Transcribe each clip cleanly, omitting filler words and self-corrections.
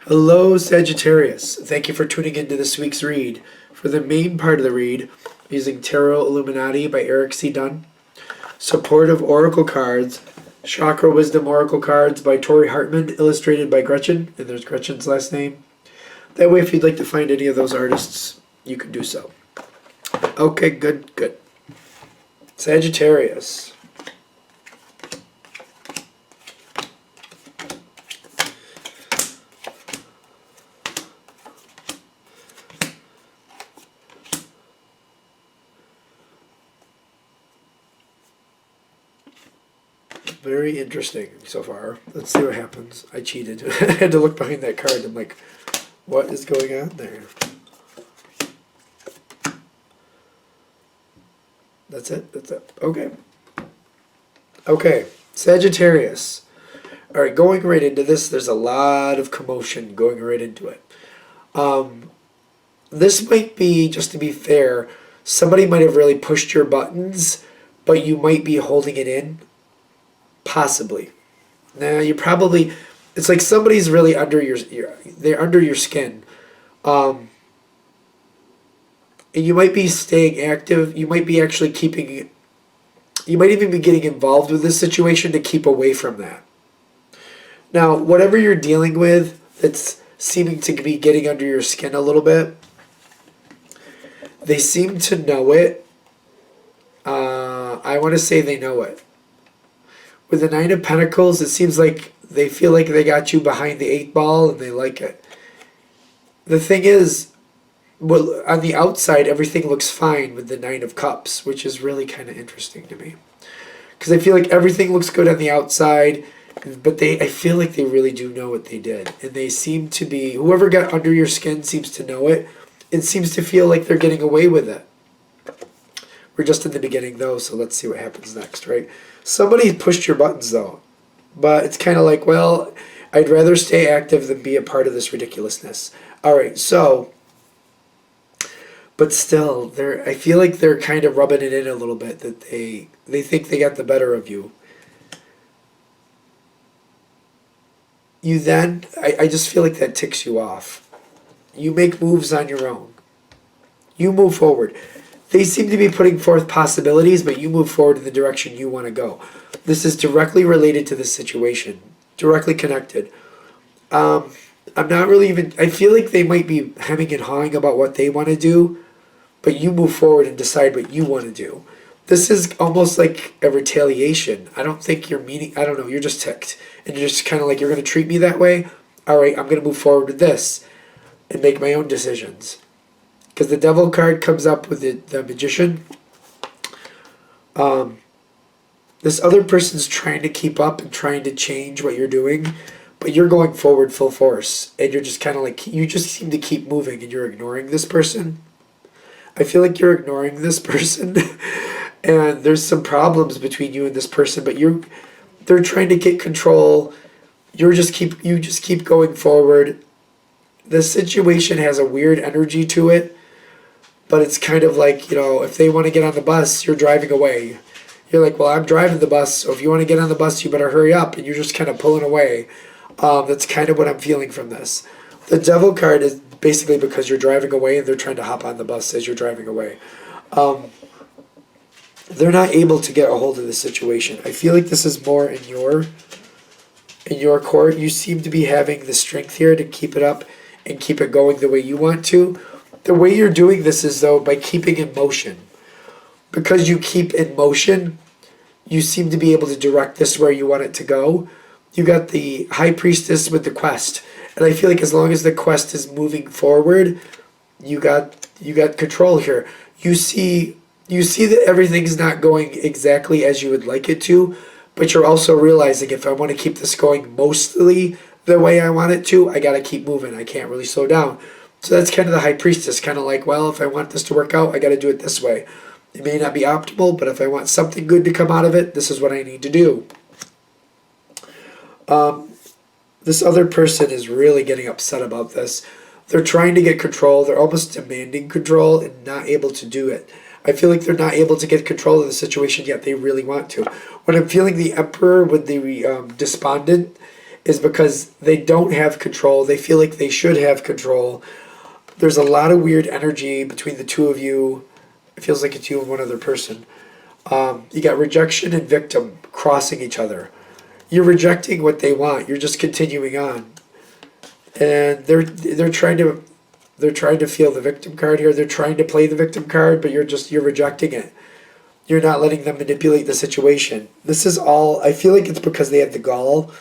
Hello, Sagittarius. Thank you for tuning into this week's read. For the main part of the read, using Tarot Illuminati by Eric C. Dunn, supportive oracle cards, Chakra Wisdom Oracle cards by Tori Hartman, illustrated by Gretchen, and there's Gretchen's last name. That way, if you'd like to find any of those artists, you can do so. Okay, good. Sagittarius. Very interesting so far. Let's see what happens. I cheated. I had to look behind that card. I'm like, what is going on there? That's it. Okay. Okay. Sagittarius. All right, going right into this, there's a lot of commotion going right into it. This might be, just to be fair, somebody might have really pushed your buttons, but you might be holding it in. Possibly. Now you probably, it's like somebody's really under they're under your skin. And you might be staying active. You might be actually you might even be getting involved with this situation to keep away from that. Now, whatever you're dealing with that's seeming to be getting under your skin a little bit, they seem to know it. I want to say they know it. With the Nine of Pentacles, it seems like they feel like they got you behind the 8 ball and they like it. The thing is, well, on the outside, everything looks fine with the Nine of Cups, which is really kind of interesting to me. Because I feel like everything looks good on the outside, but I feel like they really do know what they did. And they seem to be, whoever got under your skin seems to know it. It seems to feel like they're getting away with it. We're just in the beginning, though, so let's see what happens next, right? Somebody pushed your buttons, though. But it's kind of like, well, I'd rather stay active than be a part of this ridiculousness. All right, so, but still, I feel like they're kind of rubbing it in a little bit, that they think they got the better of you. You then, I just feel like that ticks you off. You make moves on your own. You move forward. They seem to be putting forth possibilities, but you move forward in the direction you want to go. This is directly related to this situation, directly connected. I'm not really even, I feel like they might be hemming and hawing about what they want to do, but you move forward and decide what you want to do. This is almost like a retaliation. I don't think you're I don't know, you're just ticked. And you're just kind of like, you're going to treat me that way? All right, I'm going to move forward with this and make my own decisions. Because the Devil card comes up with the Magician. This other person's trying to keep up and trying to change what you're doing, but you're going forward full force. And you're just kind of like, you just seem to keep moving and you're ignoring this person. I feel like you're ignoring this person. And there's some problems between you and this person, but they're trying to get control. You just keep going forward. The situation has a weird energy to it. But it's kind of like, if they want to get on the bus, you're driving away. You're like, well, I'm driving the bus, so if you want to get on the bus, you better hurry up. And you're just kind of pulling away. That's kind of what I'm feeling from this. The Devil card is basically because you're driving away and they're trying to hop on the bus as you're driving away. They're not able to get a hold of the situation. I feel like this is more in your court. You seem to be having the strength here to keep it up and keep it going the way you want to. The way you're doing this is, though, by keeping in motion. Because you keep in motion, you seem to be able to direct this where you want it to go. You got the High Priestess with the quest. And I feel like as long as the quest is moving forward, you got control here. You see that everything's not going exactly as you would like it to, but you're also realizing if I want to keep this going mostly the way I want it to, I got to keep moving. I can't really slow down. So that's kind of the High Priestess, kind of like, well, if I want this to work out, I got to do it this way. It may not be optimal, but if I want something good to come out of it, this is what I need to do. This other person is really getting upset about this. They're trying to get control. They're almost demanding control and not able to do it. I feel like they're not able to get control of the situation yet. They really want to. When I'm feeling the Emperor with the Despondent, is because they don't have control. They feel like they should have control. There's a lot of weird energy between the two of you. It feels like it's you and one other person. You got rejection and victim crossing each other. You're rejecting what they want. You're just continuing on, and they're trying to feel the victim card here. They're trying to play the victim card, but you're rejecting it. You're not letting them manipulate the situation. This is all. I feel like it's because they had the gall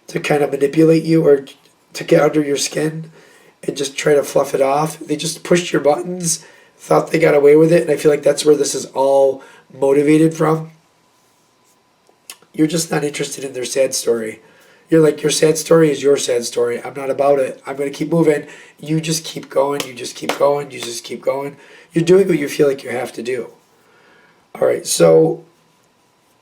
to kind of manipulate you or to get under your skin and just try to fluff it off. They just pushed your buttons, thought they got away with it, and I feel like that's where this is all motivated from. You're just not interested in their sad story. You're like, your sad story is your sad story. I'm not about it. I'm going to keep moving. You just keep going. You just keep going. You just keep going. You're doing what you feel like you have to do. All right, so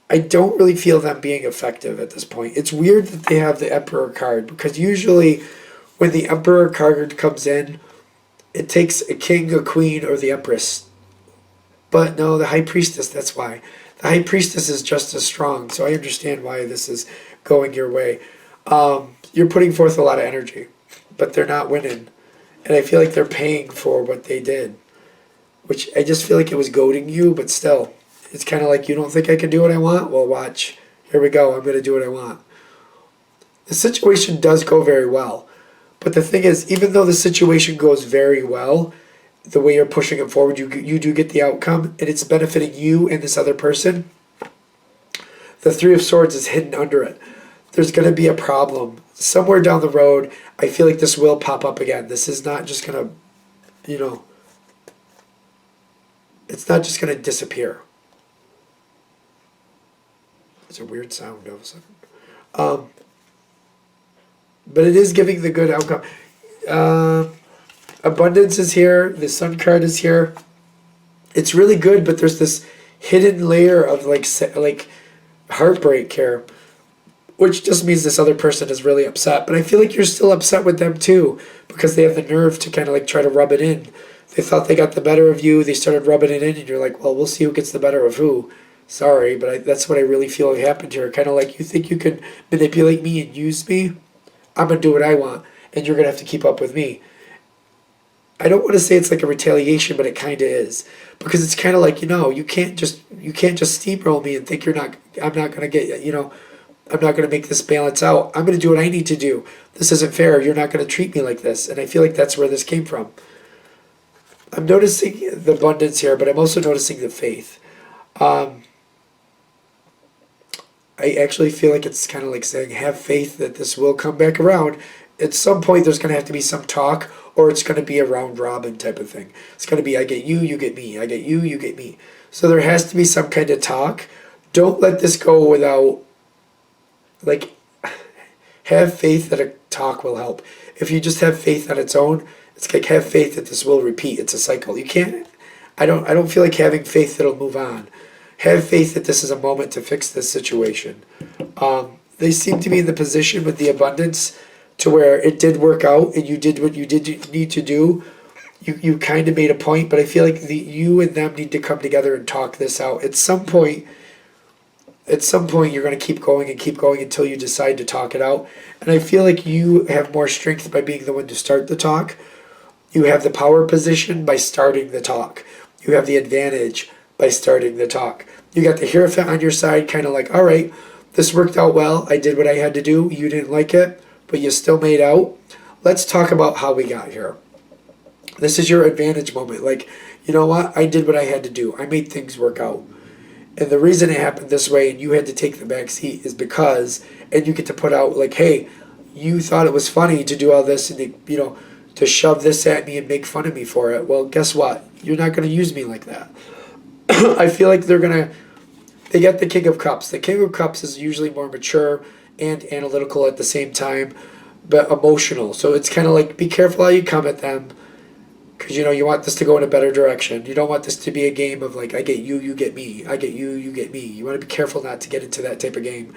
I don't really feel them being effective at this point. It's weird that they have the Emperor card, because usually when the Emperor card comes in, it takes a king, a queen, or the Empress. But no, the High Priestess, that's why. The High Priestess is just as strong, so I understand why this is going your way. You're putting forth a lot of energy, but they're not winning. And I feel like they're paying for what they did, which I just feel like it was goading you, but still. It's kind of like, you don't think I can do what I want? Well, watch. Here we go. I'm going to do what I want. The situation does go very well. But the thing is, even though the situation goes very well, the way you're pushing it forward, you do get the outcome, and it's benefiting you and this other person. The Three of Swords is hidden under it. There's going to be a problem. Somewhere down the road, I feel like this will pop up again. This is not just going to, it's not just going to disappear. It's a weird sound all of a sudden. But it is giving the good outcome. Abundance is here. The Sun card is here. It's really good, but there's this hidden layer of like heartbreak here, which just means this other person is really upset. But I feel like you're still upset with them too, because they have the nerve to kind of like try to rub it in. They thought they got the better of you. They started rubbing it in, and you're like, well, we'll see who gets the better of who. Sorry, but that's what I really feel happened here. Kind of like, you think you can manipulate me and use me? I'm going to do what I want, and you're going to have to keep up with me. I don't want to say it's like a retaliation, but it kind of is. Because it's kind of like, you can't just steamroll me and think I'm not going to get, I'm not going to make this balance out. I'm going to do what I need to do. This isn't fair. You're not going to treat me like this. And I feel like that's where this came from. I'm noticing the abundance here, but I'm also noticing the faith. I actually feel like it's kind of like saying, have faith that this will come back around. At some point, there's going to have to be some talk, or it's going to be a round robin type of thing. It's going to be, I get you, you get me. I get you, you get me. So there has to be some kind of talk. Don't let this go without, have faith that a talk will help. If you just have faith on its own, it's like, have faith that this will repeat. It's a cycle. You can't, I don't feel like having faith that'll move on. Have faith that this is a moment to fix this situation. They seem to be in the position with the abundance to where it did work out, and you did what you did need to do. You kind of made a point, but I feel like you and them need to come together and talk this out. At some point, you're going to keep going until you decide to talk it out. And I feel like you have more strength by being the one to start the talk. You have the power position by starting the talk. You have the advantage by starting the talk. You got the Hierophant on your side, kind of like, all right, this worked out well. I did what I had to do. You didn't like it, but you still made out. Let's talk about how we got here. This is your advantage moment. Like, you know what? I did what I had to do. I made things work out. And the reason it happened this way and you had to take the back seat is because, and you get to put out like, hey, you thought it was funny to do all this and, to shove this at me and make fun of me for it. Well, guess what? You're not going to use me like that. I feel like they get the King of Cups. The King of Cups is usually more mature and analytical at the same time, but emotional. So it's kind of like, be careful how you come at them, because you want this to go in a better direction. You don't want this to be a game of like, I get you, you get me. I get you, you get me. You want to be careful not to get into that type of game.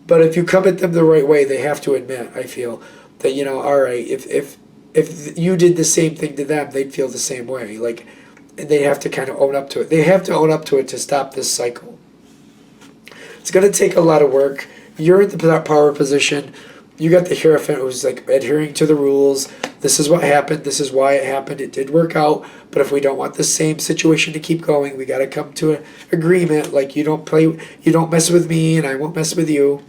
But if you come at them the right way, they have to admit, I feel, that, all right, if you did the same thing to them, they'd feel the same way. Like, and they have to kind of own up to it. They have to own up to it to stop this cycle. It's going to take a lot of work. You're in the power position. you got the Hierophant who's like adhering to the rules. This is what happened. This is why it happened. It did work out. But if we don't want the same situation to keep going, we got to come to an agreement. Like, you don't mess with me and I won't mess with you.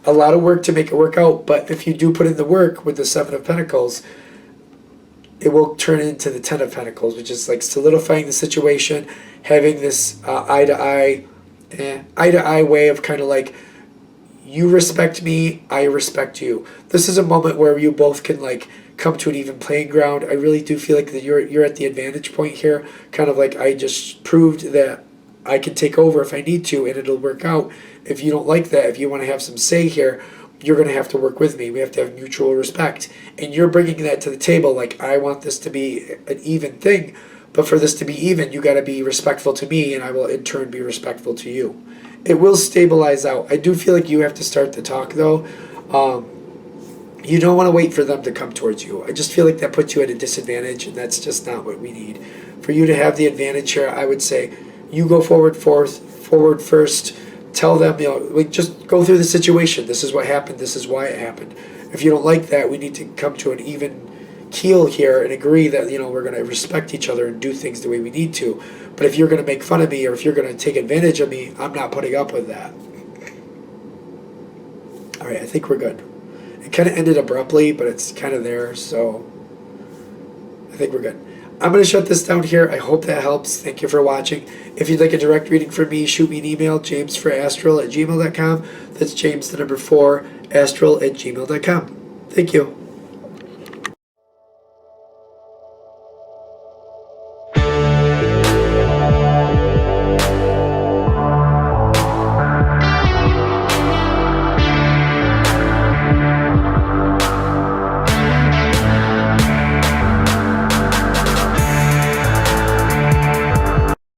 A lot of work to make it work out. But if you do put in the work with the Seven of Pentacles, it will turn into the Ten of Pentacles, which is like solidifying the situation, having this eye-to-eye way of kind of like, you respect me, I respect you. This is a moment where you both can like come to an even playing ground. I really do feel like that you're at the advantage point here. Kind of like, I just proved that I can take over if I need to, and it'll work out. If you don't like that, if you want to have some say here, you're going to have to work with me. We have to have mutual respect. And you're bringing that to the table. Like, I want this to be an even thing. But for this to be even, you got to be respectful to me, and I will in turn be respectful to you. It will stabilize out. I do feel like you have to start the talk, though. You don't want to wait for them to come towards you. I just feel like that puts you at a disadvantage, and that's just not what we need. For you to have the advantage here, I would say you go forward first. Tell them, like, just go through the situation. This is what happened. This is why it happened. If you don't like that, we need to come to an even keel here and agree that, we're going to respect each other and do things the way we need to. But if you're going to make fun of me or if you're going to take advantage of me, I'm not putting up with that. All right, I think we're good. It kind of ended abruptly, but it's kind of there, so I think we're good. I'm going to shut this down here. I hope that helps. Thank you for watching. If you'd like a direct reading from me, shoot me an email, jamesforastral@gmail.com. That's James, the number 4, astral@gmail.com. Thank you.